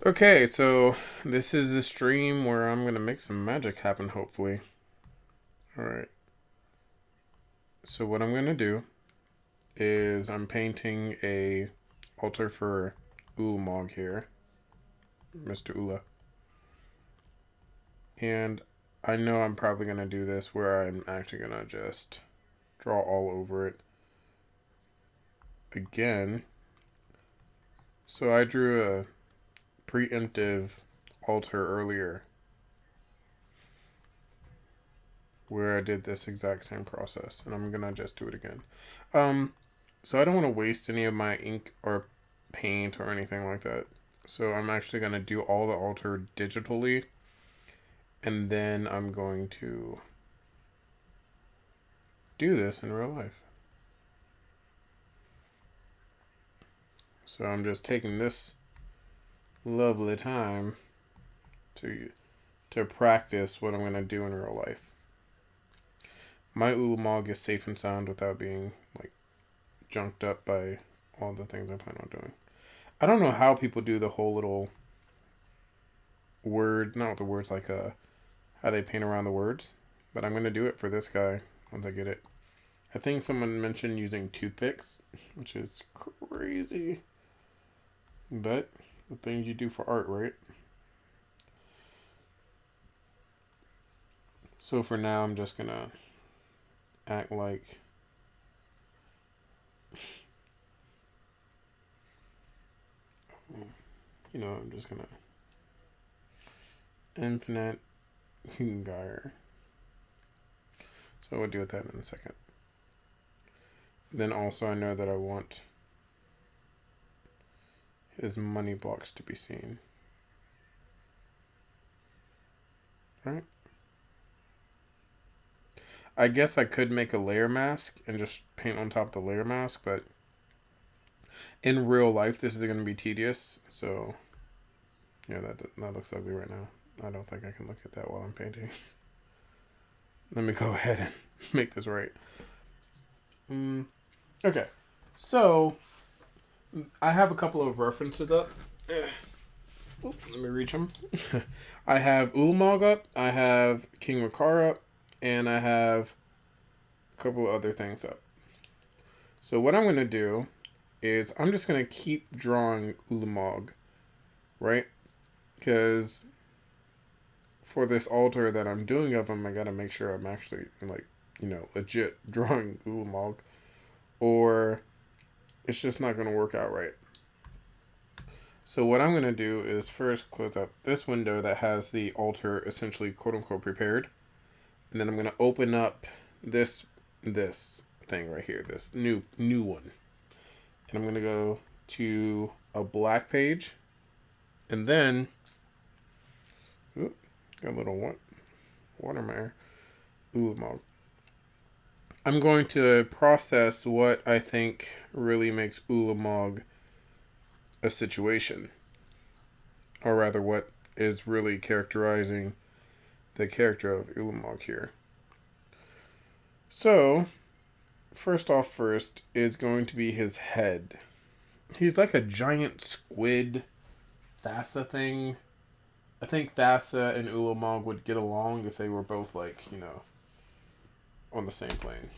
Okay, so this is a stream where I'm gonna make some magic happen, hopefully. Alright, so what I'm gonna do is I'm painting a altar for Ulamog here, Mr. Ula. And I know I'm probably gonna do this where I'm actually gonna just draw all over it again. So I drew a preemptive altar earlier where I did this exact same process, and I'm gonna just do it again. Um, so I don't want to waste any of my ink or paint or anything like that. So I'm actually gonna do all the altar digitally, and then I'm going to do this in real life. So I'm just taking this lovely time to practice what I'm gonna do in real life. My Ulamog is safe and sound without being like junked up by all the things I plan on doing. I don't know how people do the whole little word, not the words like how they paint around the words, but I'm gonna do it for this guy once I get it. I think someone mentioned using toothpicks, which is crazy, but the things you do for art, right? So for now, I'm just gonna act like I'm just gonna infinite gyre. So we'll deal with that in a second. Then also I know that I want his money blocks to be seen. Right? I guess I could make a layer mask and just paint on top of the layer mask, but in real life this is going to be tedious. So yeah, that looks ugly right now. I don't think I can look at that while I'm painting. Let me go ahead and make this right. Okay, so I have a couple of references up. Let me reach them. I have Ulamog up, I have King Makar up, and I have a couple of other things up. So what I'm going to do is I'm just going to keep drawing Ulamog, right? Because for this altar that I'm doing of him, I got to make sure I'm actually, like, legit drawing Ulamog, or it's just not going to work out right. So what I'm going to do is first close up this window that has the altar essentially quote unquote prepared. And then I'm going to open up this thing right here, this new one. And I'm going to go to a black page. And then got a little watermare. Ulamog. I'm going to process what I think really makes Ulamog a situation. Or rather, what is really characterizing the character of Ulamog here. So, first is going to be his head. He's like a giant squid Thassa thing. I think Thassa and Ulamog would get along if they were both like, on the same plane.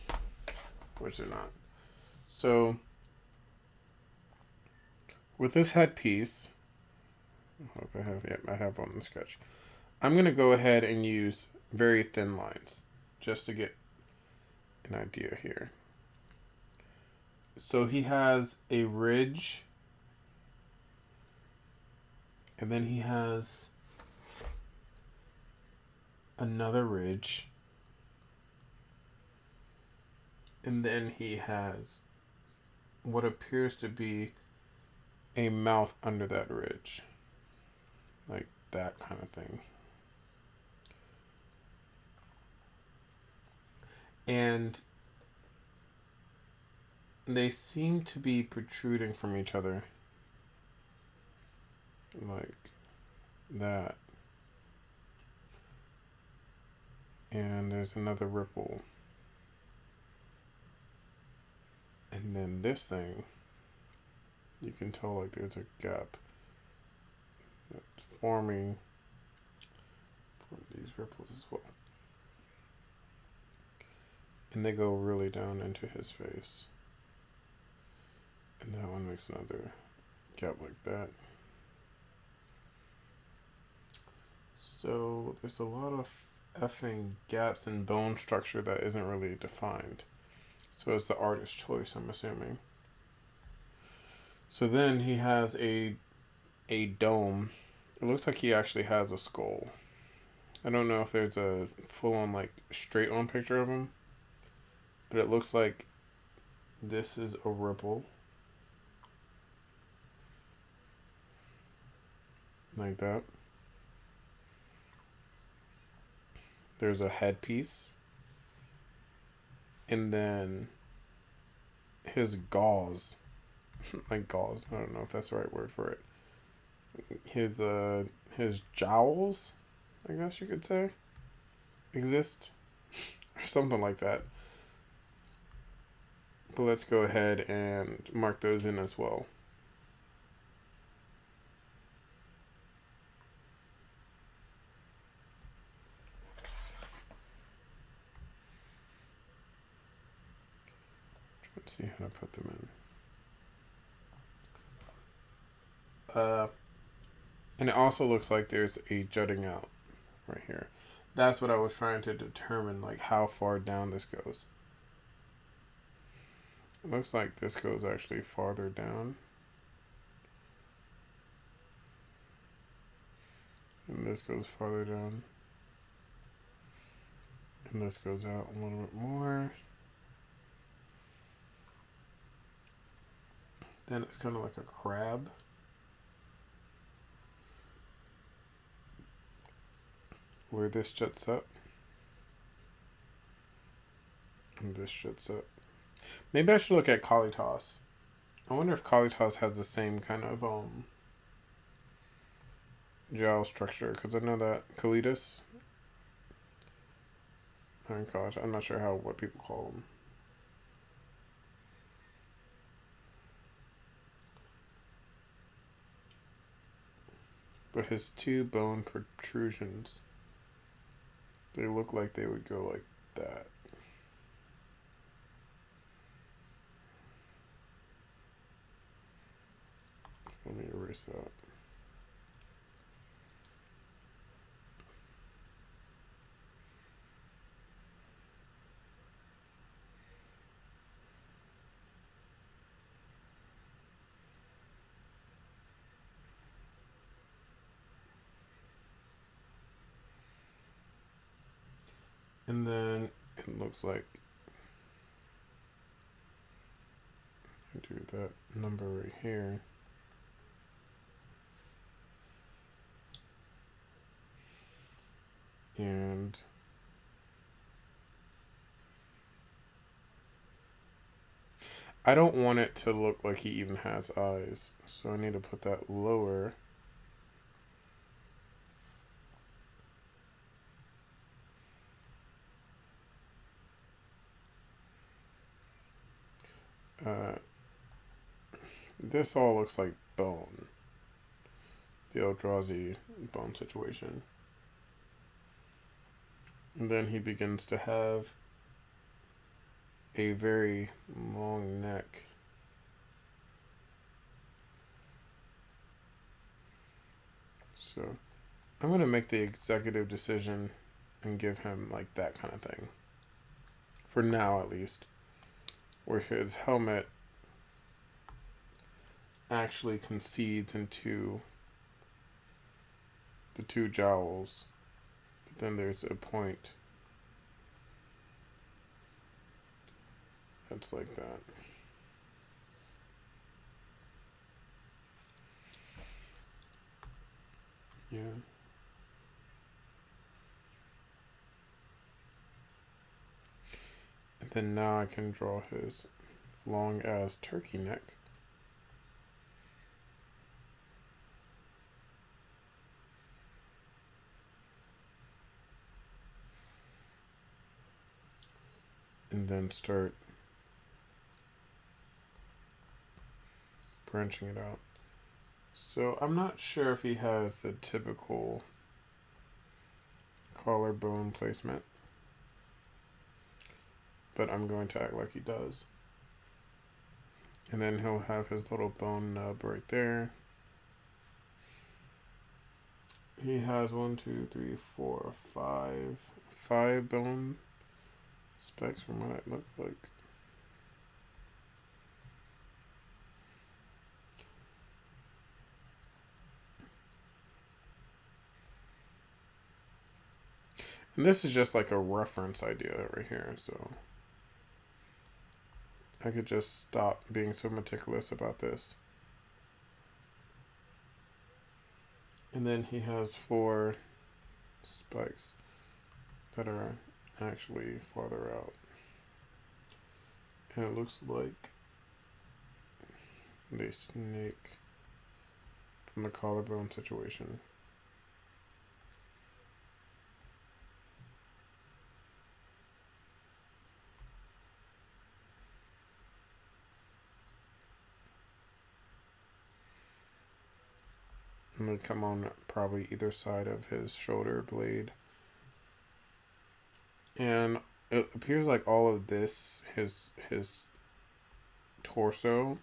Which they're not. So, with this headpiece, I hope I have one in the sketch. I'm going to go ahead and use very thin lines just to get an idea here. So he has a ridge, and then he has another ridge, and then he has what appears to be a mouth under that ridge, like that kind of thing. And they seem to be protruding from each other like that. And there's another ripple. And then this thing, you can tell like there's a gap It's forming from these ripples as well. And they go really down into his face. And that one makes another gap like that. So there's a lot of effing gaps in bone structure that isn't really defined. So it's the artist's choice, I'm assuming. So then he has a dome. It looks like he actually has a skull. I don't know if there's a full on like straight on picture of him, but it looks like this is a ripple. Like that. There's a headpiece. And then his gauze. Like gauze. I don't know if that's the right word for it. His jowls, I guess you could say, exist. Or something like that. But let's go ahead and mark those in as well. Try to see how to put them in. And it also looks like there's a jutting out right here. That's what I was trying to determine, like how far down this goes. It looks like this goes actually farther down. And this goes farther down. And this goes out a little bit more. Then it's kind of like a crab. Where this juts up. And this juts up. Maybe I should look at Kalitas. I wonder if Kalitas has the same kind of jowl structure, because I know that Kalitas. I'm not sure what people call them. But his two bone protrusions, they look like they would go like that. Let me erase that. And then it looks like I do that number right here. And I don't want it to look like he even has eyes, so I need to put that lower. This all looks like bone. The Eldrazi bone situation. And then he begins to have a very long neck. So I'm going to make the executive decision and give him like that kind of thing. For now, at least. Where his helmet actually concedes into the two jowls. But then there's a point that's like that. Yeah. And then now I can draw his long ass turkey neck. And then start branching it out. So I'm not sure if he has the typical collarbone placement, but I'm going to act like he does. And then he'll have his little bone nub right there. He has 1, 2, 3, 4, 5 bone specks from what it looks like. And this is just like a reference idea right here, so I could just stop being so meticulous about this. And then he has 4 spikes that are actually farther out. And it looks like they snake from the collarbone situation. And they come on probably either side of his shoulder blade. And it appears like all of this, his torso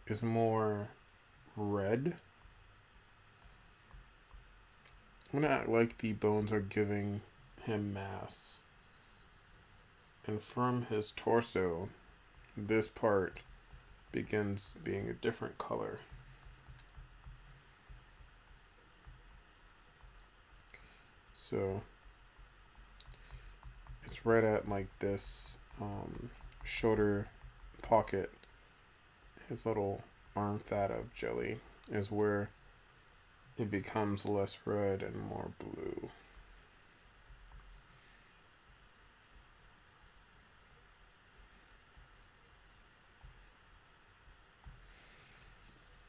is more red. I'm gonna act like the bones are giving him mass. And from his torso, this part begins being a different color. So it's right at like this shoulder pocket. His little arm fat of jelly is where it becomes less red and more blue.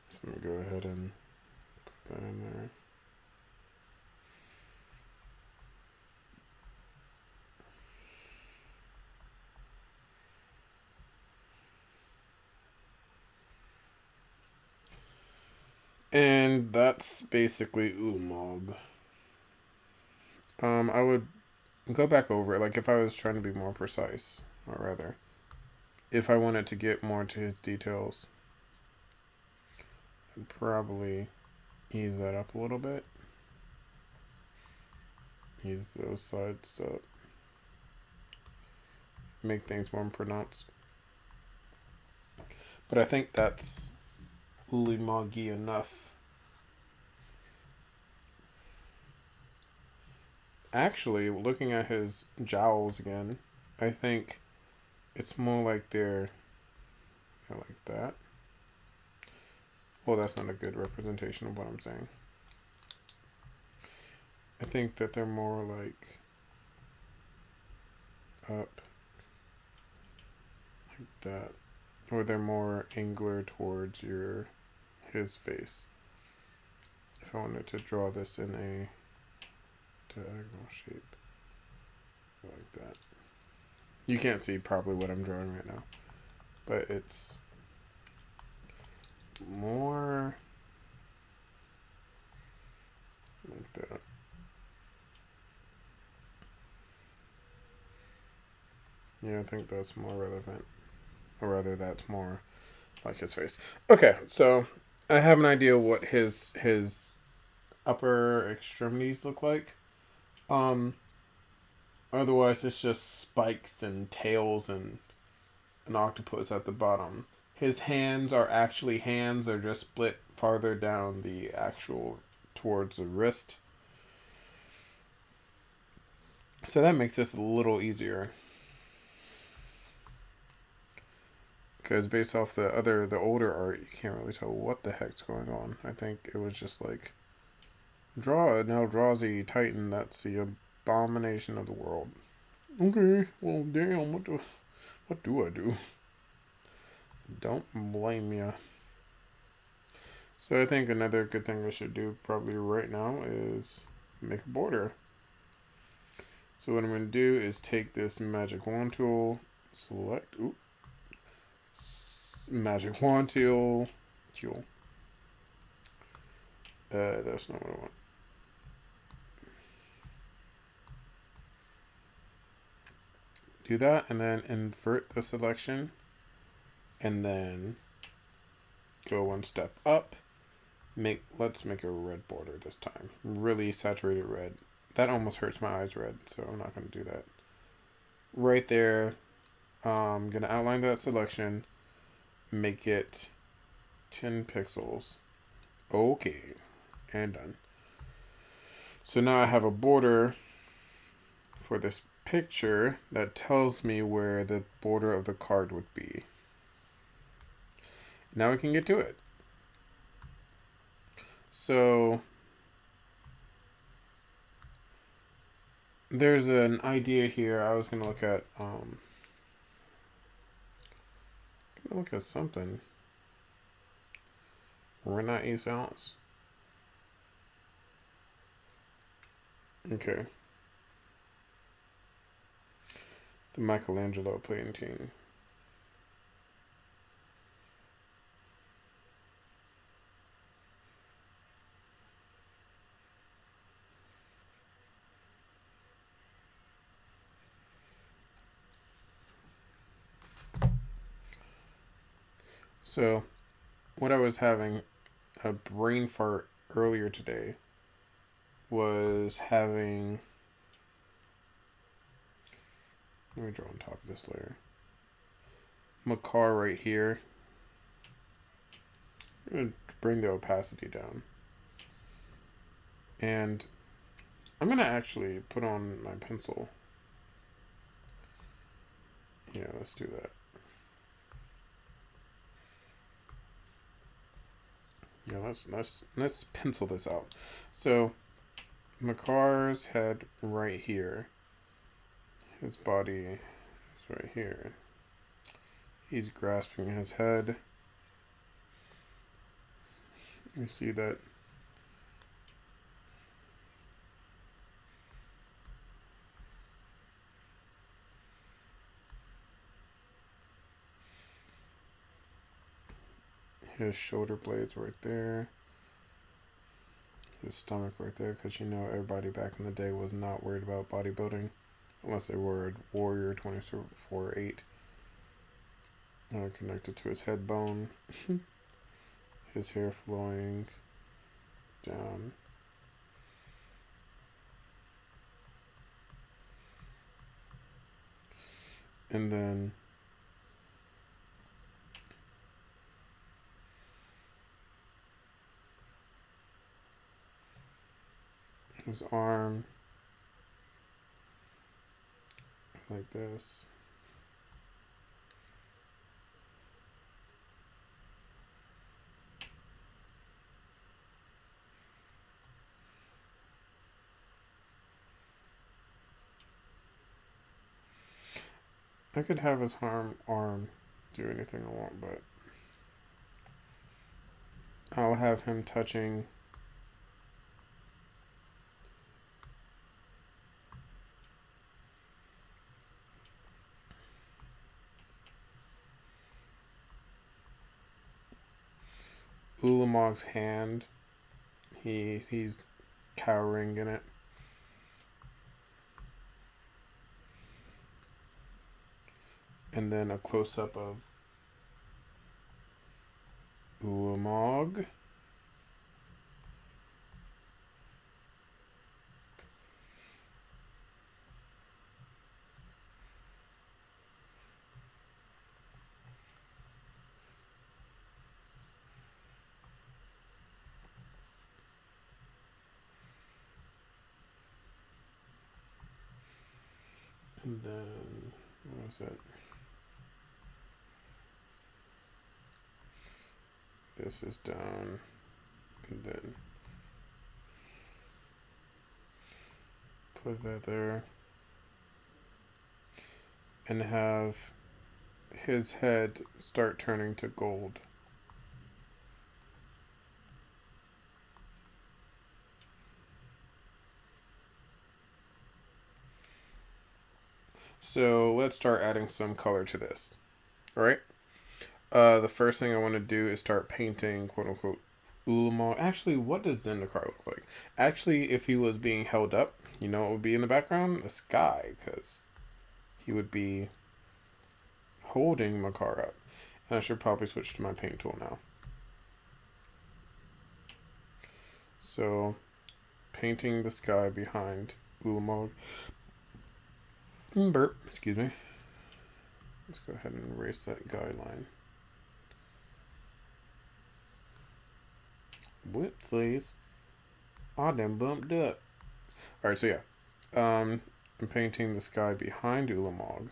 So I'm gonna go ahead and put that in there. And that's basically Ulamog. I would go back over it, like if I was trying to be more precise, or rather, if I wanted to get more into his details, I'd probably ease that up a little bit. Ease those sides up. Make things more pronounced. But I think that's Ulamog-y enough. Actually, looking at his jowls again, I think it's more like they're like that. Well, that's not a good representation of what I'm saying. I think that they're more like up like that, or they're more angular towards his face. If I wanted to draw this in a diagonal shape like that. You can't see probably what I'm drawing right now, but it's more like that. Yeah, I think that's more relevant. Or rather, that's more like his face. Okay, so I have an idea what his upper extremities look like. Otherwise, it's just spikes and tails and an octopus at the bottom. His hands are actually hands. They're just split farther down the actual towards the wrist. So that makes this a little easier. Because based off the older art, you can't really tell what the heck's going on. I think it was just like, draw an Eldrazi Titan that's the abomination of the world. Okay, well, damn, what do I do? Don't blame ya. So I think another good thing I should do probably right now is make a border. So what I'm going to do is take this magic wand tool, select, magic wand tool, Ridicule. That's not what I want. Do that and then invert the selection and then go one step up. Let's make a red border this time. Really saturated red. That almost hurts my eyes red, so I'm not going to do that. Right there, I'm going to outline that selection, make it 10 pixels. Okay, and done. So now I have a border for this picture that tells me where the border of the card would be. Now we can get to it. So there's an idea here. I was gonna look at something. We're not 8 ounce. Okay. The Michelangelo painting. So, what I was having a brain fart earlier today was having. Let me draw on top of this layer. Macar right here. I'm going to bring the opacity down. And I'm going to actually put on my pencil. Yeah, let's do that. Yeah, let's pencil this out. So Macar's head right here. His body is right here. He's grasping his head. You see that? His shoulder blades right there. His stomach right there, because you know everybody back in the day was not worried about bodybuilding. Unless they were a warrior 24/8. Connected to his head bone. His hair flowing down. And then his arm like this. I could have his arm do anything I want, but I'll have him touching Ulamog's hand. He's cowering in it. And then a close up of Ulamog. And then, what was it? This is down. And then put that there. And have his head start turning to gold. So let's start adding some color to this. All right. The first thing I want to do is start painting, quote unquote, Ulamog. Actually, what does Zendikar look like? Actually, if he was being held up, you know what would be in the background? The sky, because he would be holding Makar up. And I should probably switch to my paint tool now. So, painting the sky behind Ulamog. Burp, excuse me. Let's go ahead and erase that guideline. Whoopsies. I done bumped up. Alright, so yeah. I'm painting the sky behind Ulamog.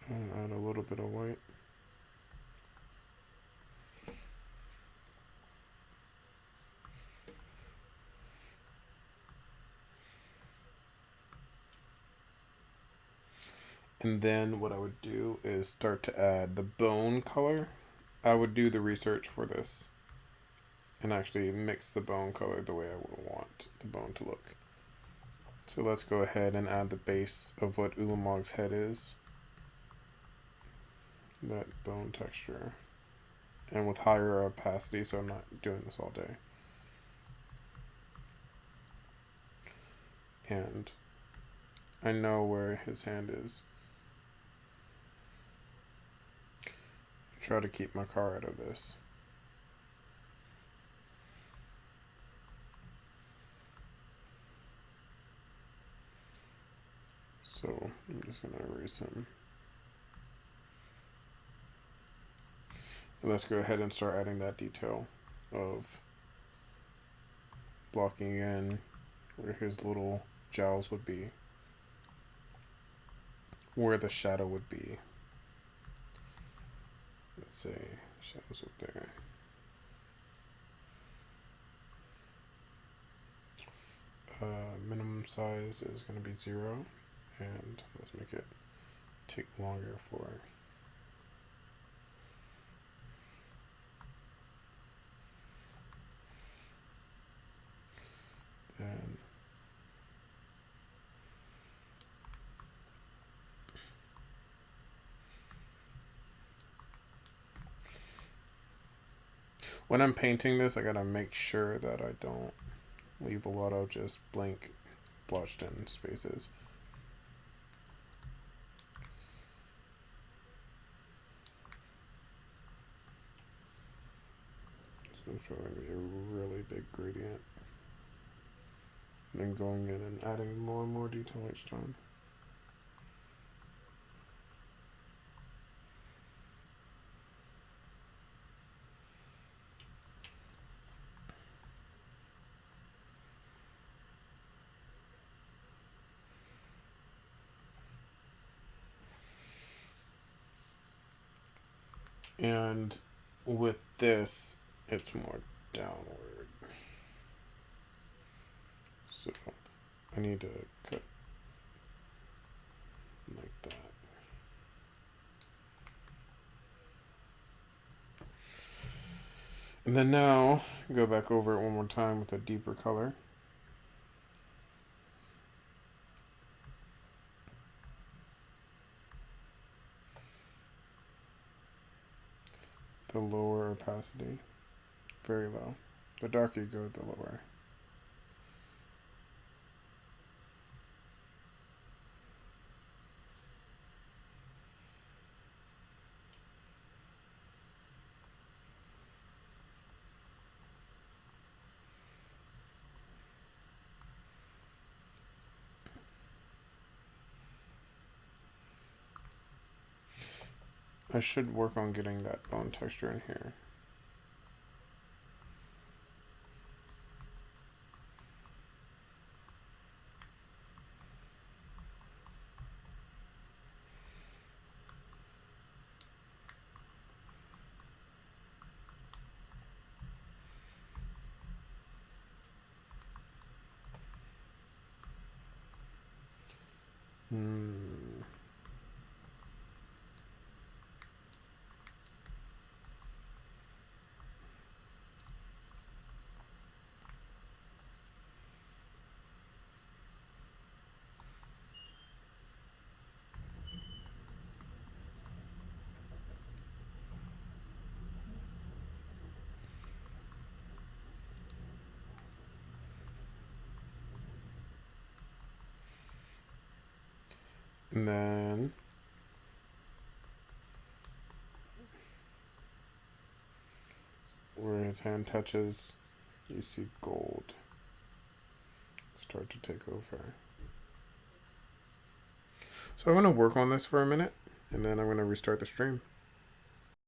And add a little bit of white. And then what I would do is start to add the bone color. I would do the research for this and actually mix the bone color the way I would want the bone to look. So let's go ahead and add the base of what Ulamog's head is. That bone texture. And with higher opacity, so I'm not doing this all day. And I know where his hand is. Try to keep my car out of this. So I'm just gonna erase him. And let's go ahead and start adding that detail of blocking in where his little jowls would be, where the shadow would be. Let's say shadows up there. Minimum size is going to be 0, and let's make it take longer for then when I'm painting this, I gotta make sure that I don't leave a lot of just blank blotched in spaces. So it's probably going to be a really big gradient. And then going in and adding more and more detail each time. And with this, it's more downward. So I need to cut like that. And then now, go back over it one more time with a deeper color. The lower opacity, very low. The darker you go, the lower. I should work on getting that bone texture in here. And then where his hand touches, you see gold start to take over. So I'm going to work on this for a minute, and then I'm going to restart the stream.